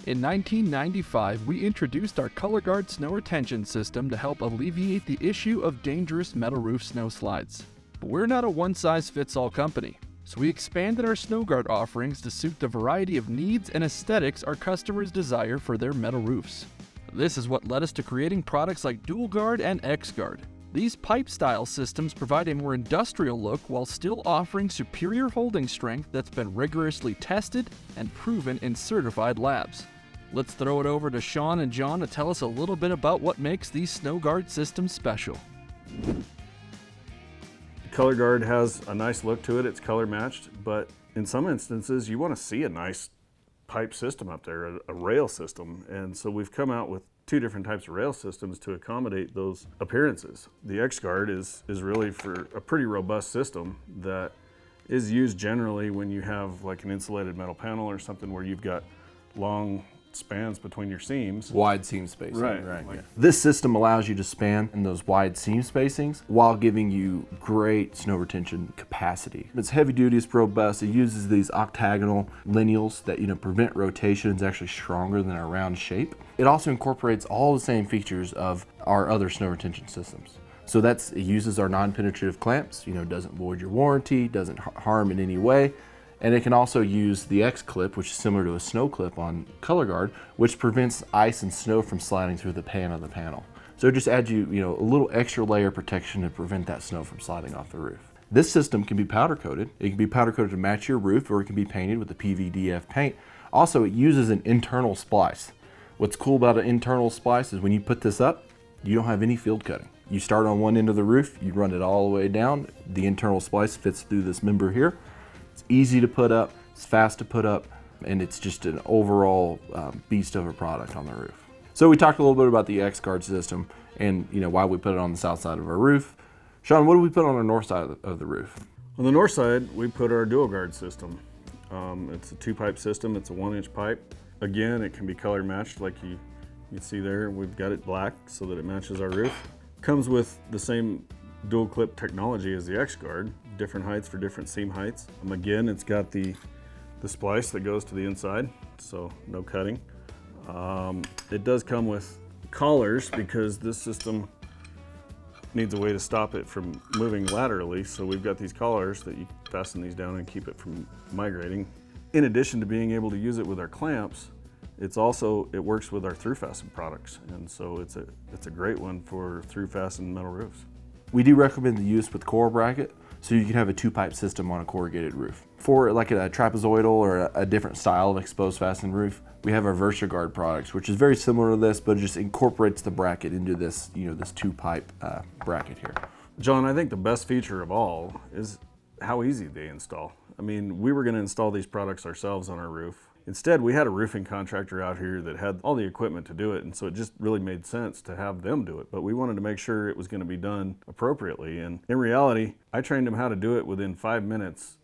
In 1995, we introduced our ColorGard snow retention system to help alleviate the issue of dangerous metal roof snow slides. But we're not a one-size-fits-all company, so we expanded our snowguard offerings to suit the variety of needs and aesthetics our customers desire for their metal roofs. This is what led us to creating products like DualGard and X-Gard. These pipe-style systems provide a more industrial look while still offering superior holding strength that's been rigorously tested and proven in certified labs. Let's throw it over to Sean and John to tell us a little bit about what makes these snowguard systems special. ColorGard has a nice look to it. It's color matched, but in some instances you want to see a nice pipe system up there, a rail system. And so we've come out with two different types of rail systems to accommodate those appearances. The X-Gard is really for a pretty robust system that is used generally when you have like an insulated metal panel or something where you've got long spans between your seams. Wide seam spacing. Right. Yeah. This system allows you to span in those wide seam spacings while giving you great snow retention capacity. It's heavy duty, it's robust. It uses these octagonal lineals that prevent rotation. It's actually stronger than our round shape. It also incorporates all the same features of our other snow retention systems. So it uses our non-penetrative clamps, doesn't void your warranty, doesn't harm in any way. And it can also use the X-clip, which is similar to a snow clip on ColorGard, which prevents ice and snow from sliding through the pan of the panel. So it just adds you, a little extra layer of protection to prevent that snow from sliding off the roof. This system can be powder coated. It can be powder coated to match your roof, or it can be painted with the PVDF paint. Also, it uses an internal splice. What's cool about an internal splice is when you put this up, you don't have any field cutting. You start on one end of the roof, you run it all the way down. The internal splice fits through this member here. It's easy to put up, it's fast to put up, and it's just an overall beast of a product on the roof. So we talked a little bit about the X-Gard system and why we put it on the south side of our roof. Sean, what do we put on the north side of the roof? On the north side, we put our DualGard system. It's a 2-pipe system, it's a 1-inch pipe. Again, it can be color matched like you see there. We've got it black so that it matches our roof. Comes with the same dual clip technology as the X-Gard, different heights for different seam heights. Again, it's got the splice that goes to the inside, so no cutting. It does come with collars because this system needs a way to stop it from moving laterally, so we've got these collars that you fasten these down and keep it from migrating. In addition to being able to use it with our clamps, it works with our through fasten products, and so it's a great one for through fastened metal roofs. We do recommend the use with coil bracket, so you can have a 2-pipe system on a corrugated roof. For like a trapezoidal or a different style of exposed fastened roof, we have our Versaguard products, which is very similar to this, but it just incorporates the bracket into this, this 2-pipe bracket here. John, I think the best feature of all is how easy they install. I mean, we were going to install these products ourselves on our roof. Instead, we had a roofing contractor out here that had all the equipment to do it, and so it just really made sense to have them do it. But we wanted to make sure it was going to be done appropriately, and in reality, I trained them how to do it within 5 minutes.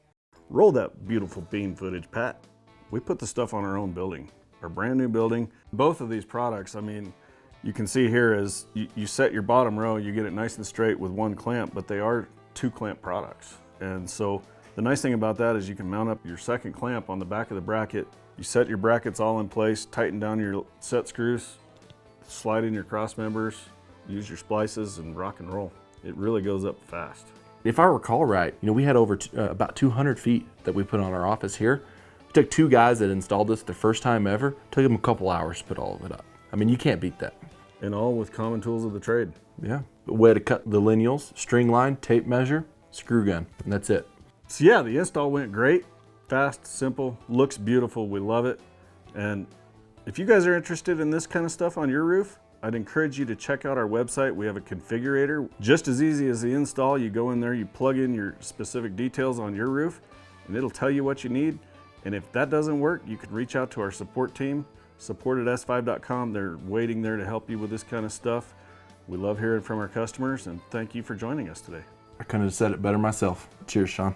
Roll that beautiful beam footage, Pat. We put the stuff on our own building, our brand new building. Both of these products, I mean, you can see here as you set your bottom row, you get it nice and straight with 1 clamp, but they are 2-clamp products. And so the nice thing about that is you can mount up your second clamp on the back of the bracket. You set your brackets all in place, tighten down your set screws, slide in your cross members, use your splices, and rock and roll. It really goes up fast. If I recall right, we had over about 200 feet that we put on our office here. It took 2 guys that installed this the first time ever. It took them a couple hours to put all of it up. I mean, you can't beat that. And all with common tools of the trade. Yeah. A way to cut the lineals, string line, tape measure, screw gun, and that's it. So yeah, the install went great. Fast, simple, looks beautiful, we love it. And if you guys are interested in this kind of stuff on your roof, I'd encourage you to check out our website. We have a configurator, just as easy as the install. You go in there, you plug in your specific details on your roof, and it'll tell you what you need. And if that doesn't work, you can reach out to our support team, support@s5.com. They're waiting there to help you with this kind of stuff. We love hearing from our customers, and thank you for joining us today. I couldn't have said it better myself. Cheers, Sean.